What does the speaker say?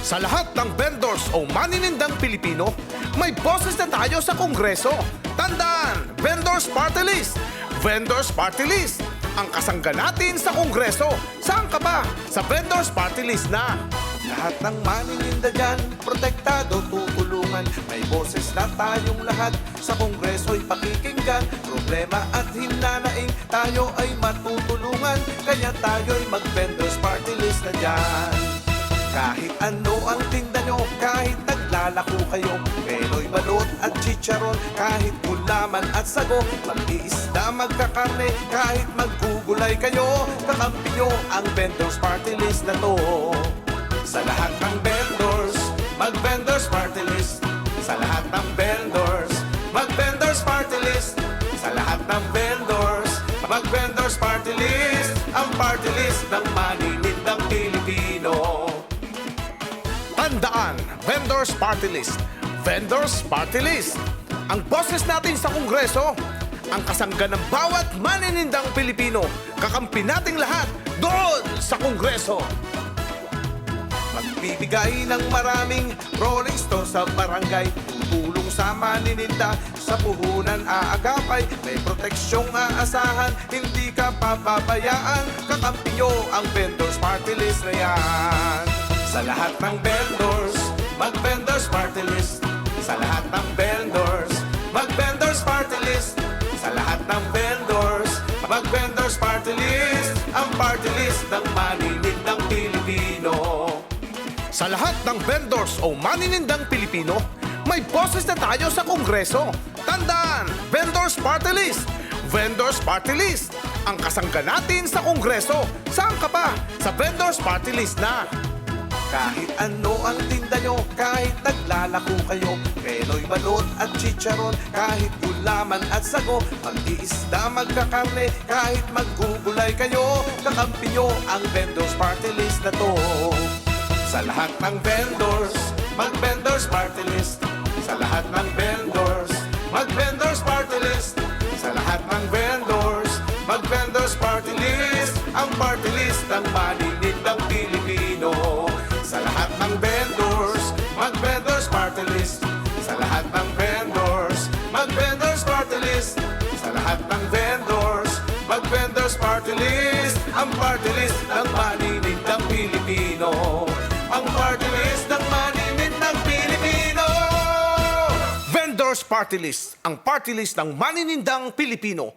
Sa lahat ng vendors o maninindang Pilipino, may boses na tayo sa Kongreso. Tandaan, Vendors Party List! Vendors Party List! Ang kasangga natin sa Kongreso. Saan ka ba? Sa Vendors Party List na. Lahat ng manininda dyan, protektado, tutulungan. May boses na tayong lahat, sa Kongreso'y pakikinggan. Problema at hinanaing, tayo ay matutulungan. Kaya tayo'y mag-Vendors Party List na dyan. Kahit ano ang tinda nyo, kahit naglalako kayo, pelo'y balot at chicharon, kahit gulaman at sago, mag-iisda, magkakarne, kahit maggugulay kayo, kakampi nyo ang Vendors Party List na to. Sa lahat ng vendors, mag-Vendors Party List. Sa lahat ng vendors, mag-Vendors Party List. Sa lahat ng vendors, mag-Vendors Party List. Ang party list ng maninindang Pilipino. Tandaan, Vendors Party List. Vendors Party List. Ang boses natin sa Kongreso, ang kasangga ng bawat maninindang Pilipino. Kakampi nating lahat doon sa Kongreso. Magbibigay ng maraming rolling stone sa barangay. Tutulong sa manininda, sa puhunan aagapay. May proteksyong aasahan, hindi ka papabayaan. Kakampi nyo ang Vendors Party List na yan. Sa lahat ng vendors, mag-Vendors Party List. Sa lahat ng vendors, mag-Vendors Party List. Sa lahat ng vendors, mag-Vendors Party List. Ang party list ng maninindang Pilipino. Sa lahat ng vendors o maninindang Pilipino, may boses na tayo sa Kongreso. Tandaan, Vendors Party List. Vendors Party List. Ang kasangga natin sa Kongreso. Saan ka pa? Sa Vendors Party List na. Kahit ano ang tinda nyo, kahit naglalako kayo, pelo'y balot at chicharon, kahit gulaman at sago, mag-iisda, magkakarne, kahit maggugulay kayo, kakampi nyo ang Vendors Party List na to. Sa lahat ng vendors, mag-Vendors Party List. Sa lahat ng vendors, mag-Vendors Party List. Sa lahat ng vendors, mag-Vendors Party List. Ang party list ng maninindang Pilipino. Sa lahat ng vendors, mag-Vendors Party List. Sa lahat ng vendors, mag-Vendors Party List. Sa lahat ng vendors, mag-Vendors Party List. Ang party list ng maninindang Pilipino. Ang party list ng maninindang Pilipino. Vendors Party List, ang party list ng maninindang Pilipino.